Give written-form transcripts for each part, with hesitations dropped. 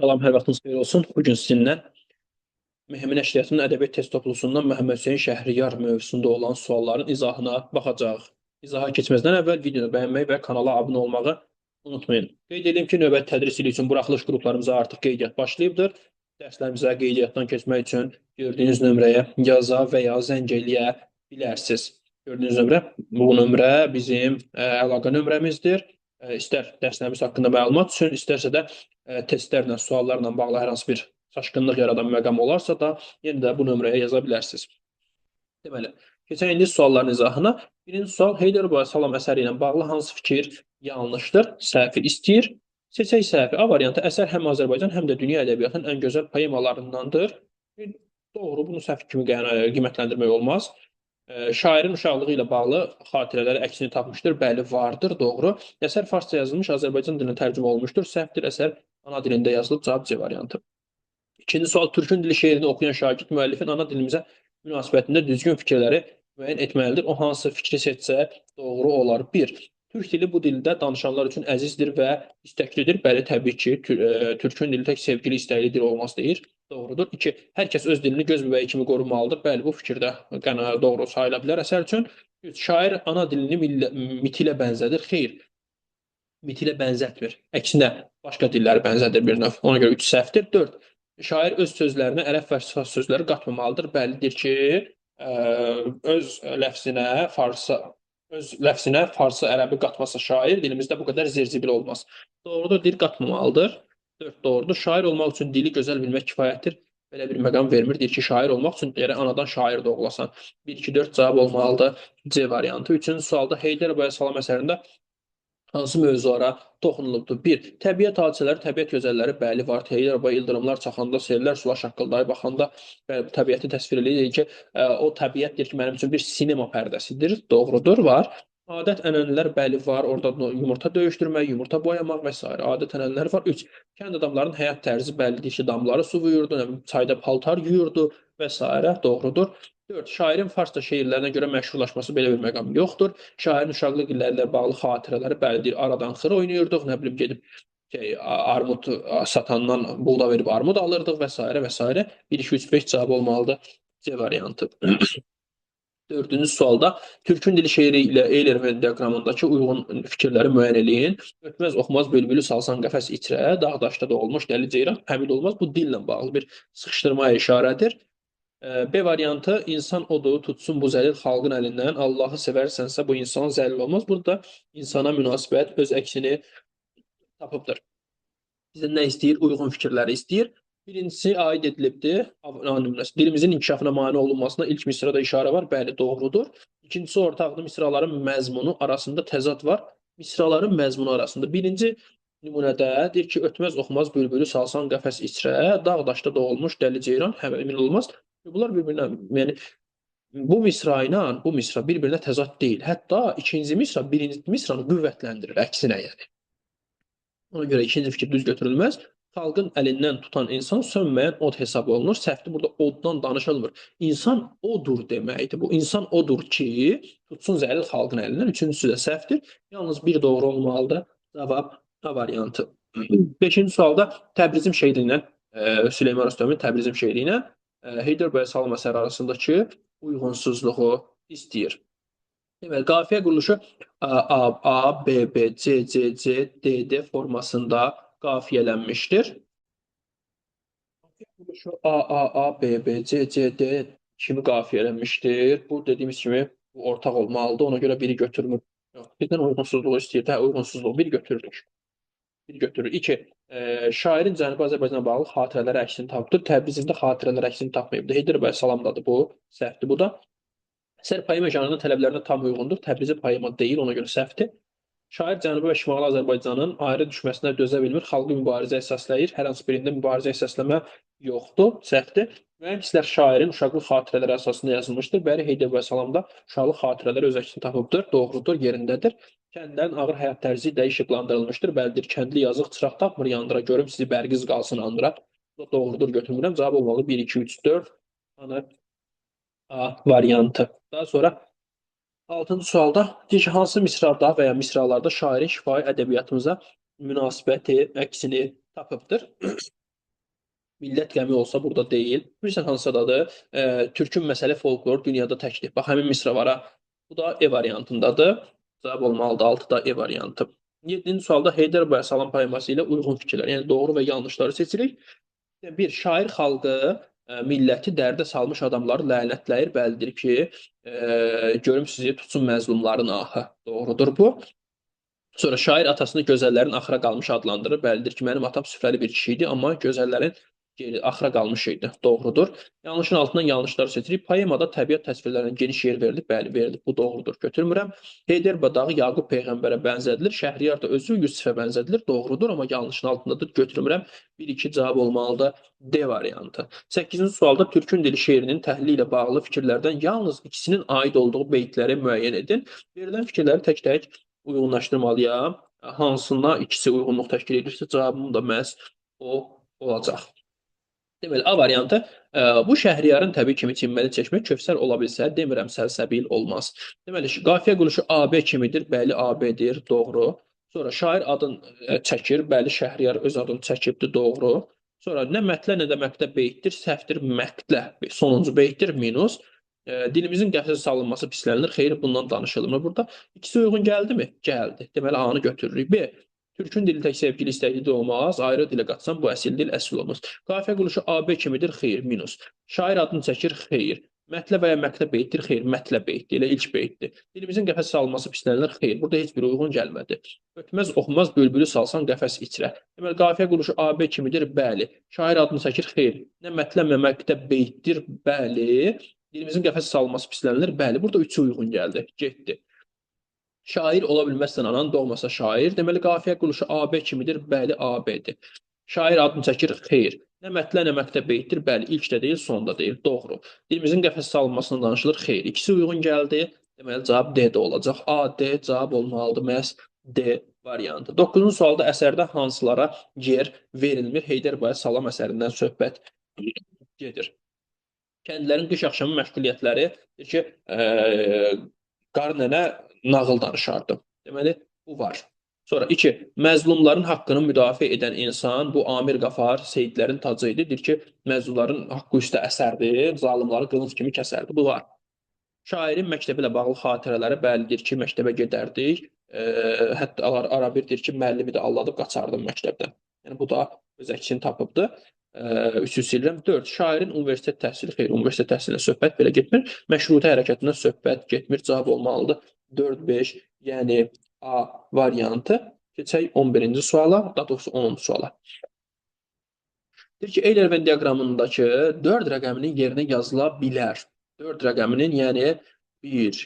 Salam, hər vaxtınız xeyir olsun. Bugün sizinlə Mehmet Nəşriyyatının ədəbiyyat test toplusundan Məhəmməd Hüseyn Şəhriyar mövzusunda olan sualların izahına baxacağıq. İzaha keçməzdən əvvəl videonu bəyənməyi və kanala abunə olmağı unutmayın. Qeyd edeyim ki, növbəti tədris ili üçün buraxılış qruplarımıza artıq qeydiyyat başlayıbdır. Dərslərimizə qeydiyyatdan keçmək üçün gördüyünüz nömrəyə yaza və ya zəng eləyə bilərsiniz. Gördüyünüz nömrə, bu nömrə bizim əlaqə nömrəmizdir. İstər dərslərimiz haqqında məlumat üçün, istərsə də testlərlə, suallarla bağlı hər hansı bir çaşqınlıq yaradan məqam olarsa da yenə də bu nömrəyə yaza bilərsiniz. Deməli, keçək indi sualların izahına. Birinci sual Heydər Əliyev Salam əsəri ilə bağlı hansı fikir yanlışdır? Səhvi istəyir. Seçək səhvi. A variantı əsər həm Azərbaycan, həm də dünya ədəbiyyatının ən gözəl poemalarındandır. Doğru, bunu səhv kimi qiymətləndirmək olmaz. Şairin uşaqlığı ilə bağlı xatirələri əksini tapmışdır. Bəli, vardır, doğru. Əsər farsça yazılmış, Azərbaycan dilinə tərcümə olunmuşdur. Səhvdir, əsər ana dilində yazılıb. Cavab C variantı. İkinci sual Türkün dili şeirini oxuyan şagird müəllifin ana dilimizə münasibətində düzgün fikirləri müəyyən etməlidir. O hansı fikri seçsə doğru olar. 1. Türk dili bu dildə danışanlar üçün əzizdir və istəklidir. Bəli, təbii ki, Türkün dili tək sevgili, istəkli dil olmaz deyir. Doğrudur. 2. Hər kəs öz dilini göz bəbəyi kimi qorumalıdır. Bəli, bu fikir də doğru sayıla bilər əsər üçün. 3. Şair ana dilini miti ilə bənzədir. Xeyr, miti ilə bənzətmir. Əksinə, başqa dilləri bənzədir bir növ. Ona görə 3 səhvdir. 4. Şair öz sözlərinə ərəb və fars sözləri qatmamalıdır. Bəlidir ki, öz ləfzinə farsı, ərəbi qatmasa şair dilimizdə bu qədər zirzibil olmaz. Doğrudur, dil qatmamalıdır. 4 doğrudur. Şair olmaq üçün dili gözəl bilmək kifayətdir. Belə bir məqam vermir. Deyir ki, şair olmaq üçün gərək anadan şair doğulasan. 1, 2, 4 cavab olmalıdır. C variantı. Üçüncü sualda Heydər Əliyev Salam əsərində hansı mövzulara toxunulubdur? 1. Təbiət hadisələri, təbiət gözəlləri, bəli, var. Heydər Əliyev ildırımlar çaxanda, sellər, sular şaqqıldayıb baxanda bəli, bu təbiəti təsvir edir ki, o təbiət deyir ki, mənim üçün bir sinema pərdəsidir. Doğrudur, var. Adət ənənələr bəli var. Orada yumurta döyüşdürmək, yumurta boyamaq və s. Adət ənənələr var. 3. Kənd adamlarının həyat tərzi bəllidir ki, damları su vuyurdu, çayda paltar yuyurdu və s. Doğrudur. 4. Şairin farsça şeirlərinə görə məşhurlaşması belə bir məqam yoxdur. Şairin uşaqlıq illəri ilə bağlı xatirələri bəlidir. Aradan xır oynayırdıq, nə bilim gedib armud satandan buğda verib armud alırdıq və s. və s. 1, 2, 3, 5 cavab olmalıdır. C variantı. Dördüncü sualda Türkün dili şeiri ilə Eyler diaqramındakı uyğun fikirləri müəyyən eləyin. Ötməz oxumaz bülbülü salsan qəfəs içrə, dağ daşda da olmuş dəli ceyran həmid olmaz. Bu dillə bağlı bir sıxışdırmaya işarədir. B variantı insan odur, tutsun bu zəlil xalqın əlindən. Allahı sevərsənsə bu insan zəlil olmaz. Burada insana münasibət öz əksini tapıbdır. Bizdən nə istəyir? Uyğun fikirləri istəyir. Birincisi aid edilibdir. Dilimizin inkişafına mane olunmasına ilk misrada işarə var. Bəli, doğrudur. İkincisi ortaqlı misraların məzmunu arasında təzad var. Misraların məzmunu arasında. Birinci nümunədə deyir ki, ötməz oxumaz bülbülü salsan qəfəs içrə, dağ daşda doğulmuş dəli ceyran həmin olmaz. Bunlar bir-birinə, yəni bu misra ilə bu misra bir-birinə təzad deyil. Hətta ikinci misra birinci misranı qüvvətləndirir, əksinə yəni. Ona görə ikinci fikir düz götürülməz. Xalqın əlindən tutan insan sönməyən od hesab olunur. Səhvdir, burada oddan danışılmır. İnsan odur deməkdir. Bu insan odur ki, tutsun zəlil xalqın əlindən. Üçüncüsü də səhvdir. Yalnız bir doğru olmalıdır. Cavab A variantı. Beşinci sualda Təbrizim şeiri ilə Süleyman Rüstəmin Təbrizim şeiri ilə Heydər bəy Salam əsəri arasındakı uyğunsuzluğu istəyir. Deməli, qafiyə quruluşu A, B, B, C, C, C, D, D formasında qafiyələnmişdir. Qafiyə quruluşu A, B, B, C, C, D kimi qafiyələnmişdir. Bu dediyimiz kimi bu ortaq olmalıdır. Ona görə biri götürmür. Yox, birdən uyğunsuzluğu istəyir. Hə, uyğunsuzluğu bir götürürük. Bir götürür. 2. Şairin Cənubi Azərbaycana bağlı xatirələri əksini tapıbdır. Təbrizində xatirələri əksini tapmayıbdır. Heydər bəy Salamdadır bu. Səhvdir bu da. Əsər poema janrının tələblərinə tam uyğundur. Təbrizi poema deyil, ona görə səhvdir. Şair Cənubi və Şimali Azərbaycanın ayrı düşməsinə dözə bilmir. Xalqı mübarizə əsaslayır. Hər hansı birində mübarizə əsasləmə yoxdur. Səhvdir. Müəyyən hisslər şairin uşaqlıq xatirələri əsasında yazılmışdır. Bəli, Heydər bəy Salamda uşaqlıq xatirələri öz əksini tapıbdır. Doğrudur, yerindədir. Kəndlərin ağır həyat tərzi də işıqlandırılmışdır. Bəlidir, kəndli yazıq çıraq tapmır yandıra, görüm sizi bərqiz qalsın andıra. Bu doğrudur, götürmürəm. Cavab olmalı 1, 2, 3, 4. Ana A variantı. Daha sonra 6-cı sualda deyir ki, hansı misrada və ya misralarda şairin şifahi ədəbiyyatımıza münasibəti əksini tapıbdır? Millət qəmi olsa burada deyil. Bilirsən hansı adadır? Türkün məsələ folklor dünyada təkdir. Bax, həmin misralara. Bu da E variantındadır. Cavab olmalıdır 6-da E variantı. 7-ci sualda Heydər bəy Salam poeması ilə uyğun fikirlər, yəni doğru və yanlışları seçirik. Bir, şair xalqı, milləti dərdə salmış adamları lənətləyir, bəllidir ki, görüm sizi tutsun məzlumların ahı. Doğrudur bu. Sonra şair atasını gözəllərin axıra qalmış adlandırır. Bəllidir ki, mənim atam süfrəli bir kişi idi, amma gözəllərin axıra qalmış idi. Doğrudur. Yanlışın altından yanlışları seçirik. Poemada təbiət təsvirlərinə geniş yer verilib. Bəli, verilib. Bu doğrudur. Götürmürəm. Heydər dağı Yaqub peyğəmbərə bənzədilir. Şəhriyar da özü Yusifə bənzədilir. Doğrudur, amma yanlışın altındadır. Götürmürəm. 1-2 cavab olmalıdır. D variantı. 8-ci sualda Türkün dili şeirinin təhlili ilə bağlı fikirlərdən yalnız ikisinin aid olduğu beytləri müəyyən edin. Verilən fikirləri tək-tək uyğunlaşdırmalıyam. Hansına ikisi uyğunluq təşkil edirsə, cavabım da məhz o olacaq. Deməli, A variantı, bu şəhriyarın təbii kimi çinməli çeşmək Kövsər ola bilsə, demirəm səlsəbil olmaz. Deməli, qafiyə quruluşu AB kimidir, bəli, AB-dir, doğru. Sonra şair adını çəkir, bəli, şəhriyar öz adını çəkibdir, doğru. Sonra nə mətlə, nə də məktə beytdir, səhvdir, məktlə, sonuncu beytdir, minus. Dilimizin qəfəsə salınması pislənir. Xeyr, bundan danışılmır burada. İkisi uyğun gəldimi? Gəldi. Deməli, A-nı götürürük. B. Türkün dili tək sevgili istəkli də olmaz. Ayrı dilə qatsan bu əsil dil əsl olmaz. Qafiyə quruluşu AB kimidir? Xeyr, minus. Şair adını çəkir? Xeyr. Mətlə və ya mətlə beytdir? Xeyr, mətlə beytdir. Elə ilk beytdir. Dilimizin qəfəsə salınması pislənir? Xeyr. Burada heç biri uyğun gəlmədi. Ötməz, oxumaz, bülbülü salsan qəfəs içrə. Deməli, qafiyə quruluşu AB kimidir? Bəli. Şair adını çəkir? Xeyr. Nə mətlə, nə mətlə beytdir? Bəli. Dilimizin qəfəsə salınması pislənir? Bəli. Burada üçü uyğun gəldi. Getdi. Şair ola bilməzsən anan doğmasa şair. Deməli, qafiyə quruluşu AB kimidir? Bəli, AB-dir. Şair adını çəkir? Xeyr. Nə mətlə, nə məktəb beytdir? Bəli, ilk də deyil, son da deyil. Doğru. Dilimizin qəfəsə salınmasından danışılır? Xeyr. İkisi uyğun gəldi. Deməli, cavab D-də olacaq. A, D cavab olmalıdır. Məhz D variantı. 9-cu sualda əsərdə hansılara yer verilmir? Heydər bəy Salam əsərindən söhbət gedir. Kəndlərin qış axşamı məşğuliyyətləri ki, qarı nənə nağıl danışardı. Deməli, bu var. Sonra 2. Məzlumların haqqını müdafiə edən insan, bu Amir Qafar Seyidlərin tacı idi. Deyir ki, məzlumların haqqı üstə əsərdi, zalimları qılınc kimi kəsərdi. Bu var. Şairin məktəbi ilə bağlı xatirələri bəllidir ki, məktəbə gedərdik. Hətta arabir deyir ki, müəllimi də alladıb qaçardım məktəbdən. Yəni, bu da öz əksini tapıbdır. 3-cü silirəm. 4. Şairin universitet təhsili, xeyr, universitet təhsilinə söhbət belə getmir. Məşrutə hərəkətindən söhbət getmir. Cavab olmalıdır 4-5, yəni A variantı. Keçək 11-ci suala, daha doğrusu 10-cu suala. Deyir ki, Eyler-Venn diaqramındakı 4 rəqəminin yerinə yazıla bilər. 4 rəqəminin, yəni 1,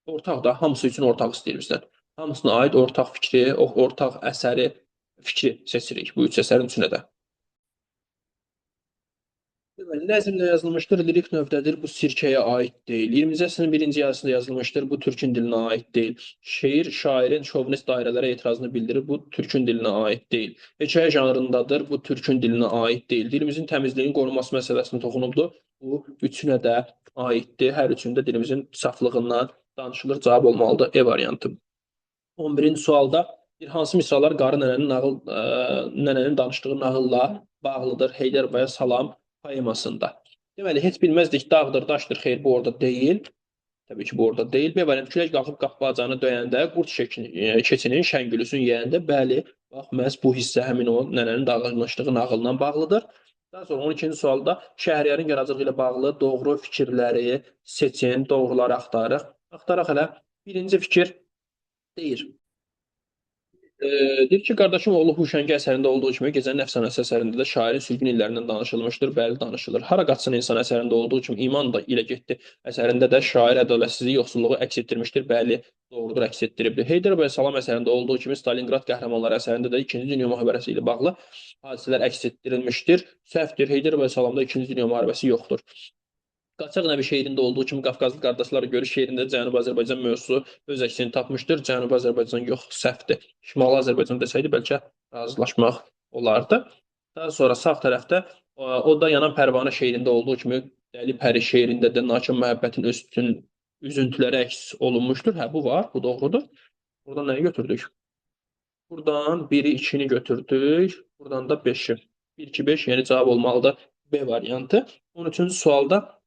ortaq da, hamısı üçün ortaq istəyir bizdən. Hamısına aid ortaq fikri, ortaq əsəri, fikri seçirik bu 3 əsərin üçünə də. Deməli, nəzmlə yazılmışdır, lirik növdədir, bu sirkəyə aid deyil. 20-ci əsrin 1-ci yarısında yazılmışdır, bu türkün dilinə aid deyil. Şeir, şairin şovinist dairələrə etirazını bildirir, bu türkün dilinə aid deyil. Hekayə janrındadır, bu türkün dilinə aid deyil. Dilimizin təmizliyinin qorunması məsələsini toxunubdur, bu üçünə də aiddir. Hər üçündə dilimizin saflığından danışılır, cavab olmalıdır E variantı. 11-ci sualda hansı misralar qarı nənənin danışdığı nağılla bağlıdır? Heydər bəyə Salam poemasında. Deməli, heç bilməzdik, dağdır, daşdır, xeyr, bu orada deyil. Təbii ki, bu orada deyil. B variantı, külək qalxıb qapı-bacanı döyəndə, qurd keçinin şəngülüsün yeyəndə, bəli, bax, məhz bu hissə həmin o nənənin danışdığı nağılla bağlıdır. Daha sonra 12-ci sualda şəhriyarın yaradıcılığı ilə bağlı doğru fikirləri seçin, doğruları axtarıq. Axtaraq hələ birinci fikir deyir. Deyir ki, qardaşım oğlu Huşəngi əsərində olduğu kimi Gecənin əfsanəsi əsərində də şairin sürgün illərindən danışılmışdır, bəli danışılır. Hara qaçsın insan əsərində olduğu kimi iman da ilə getdi əsərində də şair ədalətsizliyi, yoxsulluğu əks etdirmişdir, bəli doğrudur, əks etdiribdir. Heydər bəy Salam əsərində olduğu kimi Stalingrad qəhrəmanları əsərində də 2-ci Dünya müharibəsi ilə bağlı hadisələr əks etdirilmişdir. Səhvdir, Heydər bəy Salamda 2-ci Dünya müharibəsi yoxdur. Qaçaq Nəbi şeirində olduğu kimi Qafqazlı qardaşları görüş şeirində Cənubi Azərbaycan mövzusu öz əksini tapmışdır. Cənubi Azərbaycan yox, səhvdir. Şimali Azərbaycan desəydi bəlkə razılaşmaq olardı. Daha sonra sağ tərəfdə Odda yanan pərvanə şeirində olduğu kimi Dəli Pəri şeirində də nakam məhəbbətin üstün üzüntüləri əks olunmuşdur. Hə, bu var, bu doğrudur. Buradan nəyi götürdük? Buradan 1-i, 2-ni götürdük. Buradan da 5-i. 1, 2, 5, yəni cavab olmalıdır B variantı. 13-cü sualda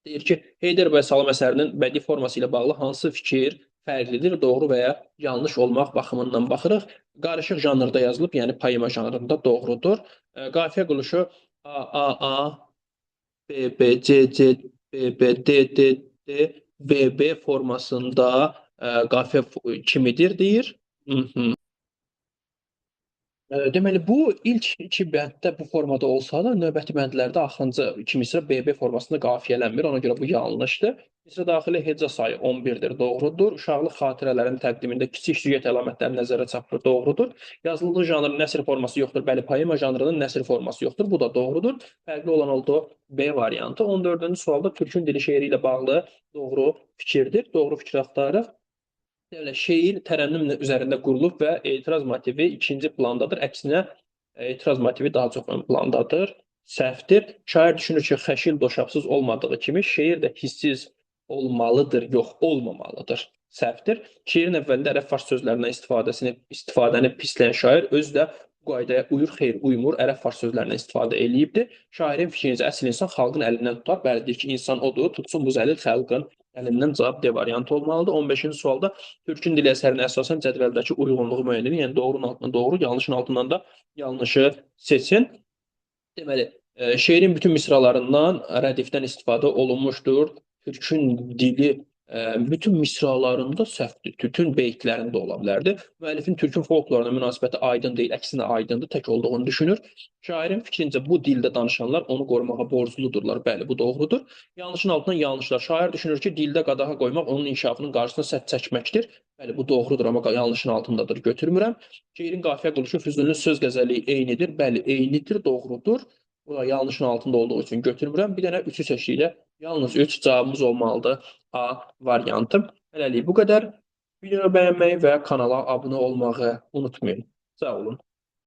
deyir ki, Heydər bəy Salam əsərinin bədii forması ilə bağlı hansı fikir fərqlidir, doğru və ya yanlış olmaq baxımından baxırıq. Qarışıq janrda yazılıb, yəni poema janrında doğrudur. Qafiyə quruluşu A, A, A, B, B, C, C, B, B, D, D, D, B, B formasında qafiyə kimidir deyir. Hı -hı. Deməli, bu ilk iki bənddə bu formada olsa da, növbəti bəndlərdə axırıncı iki misra BB formasında qafiyələnmir. Ona görə bu yanlışdır. Misra daxili heca sayı 11-dir, doğrudur. Uşaqlıq xatirələrin təqdimində kiçik süjet əlamətləri nəzərə çarpılır, doğrudur. Yazılı janrın nəsr forması yoxdur. Bəli, poema janrının nəsr forması yoxdur. Bu da doğrudur. Fərqli olan oldu B variantı. 14-cü sualda türkün dili şeiri ilə bağlı doğru fikirdir. Doğru fikir axtarırıq. Deməli, şeir tərənnüm üzərində qurulub və etiraz motivi ikinci plandadır. Əksinə, etiraz motivi daha çox ön plandadır. Səhvdir. Şair düşünür ki, xəşil doşabsız olmadığı kimi şeir də hissiz olmalıdır, yox, olmamalıdır. Səhvdir. Şeirin əvvəlində ərəb fars sözlərindən istifadəni pisləyən şair özü də bu qaydaya uyur, xeyr, uymur, ərəb fars sözlərindən istifadə eləyibdir. Şairin fikrincə əsl insan xalqın əlindən tutar. Bəli, deyir ki, insan odur, tutsun bu zəlil xalqın əlindən, cavab D variantı olmalıdır. 15-ci sualda türkün dili əsərinə əsasən cədvəldəki uyğunluğu müəyyən edin. Yəni doğrunun altından doğru, yanlışın altından da yanlışı seçin. Deməli, şeirin bütün misralarından rədifdən istifadə olunmuşdur. Türkün dili bütün misralarında səhvdir. Bütün beytlərində ola bilərdi. Müəllifin türkün folkloruna münasibəti aydın deyil, əksinə aydındır, tək olduğunu düşünür. Şairin fikrincə bu dildə danışanlar onu qorumağa borcludurlar. Bəli, bu doğrudur. Yanlışın altından yanlışlar. Şair düşünür ki, dildə qadağa qoymaq onun inkişafının qarşısına sədd çəkməkdir. Bəli, bu doğrudur, amma yanlışın altındadır, götürmürəm. Şeirin qafiyə quruluşu Füzulinin söz qəzəli eynidir. Bəli, eynidir, doğrudur. Bu da yanlışın altında olduğu üçün götürmürəm. Bir dənə 3-ü seçdikdə yalnız 3 cavabımız olmalıdır. A variantı. Hələlik bu qədər. Videonu bəyənməyi və kanala abunə olmağı unutmayın. Sağ olun.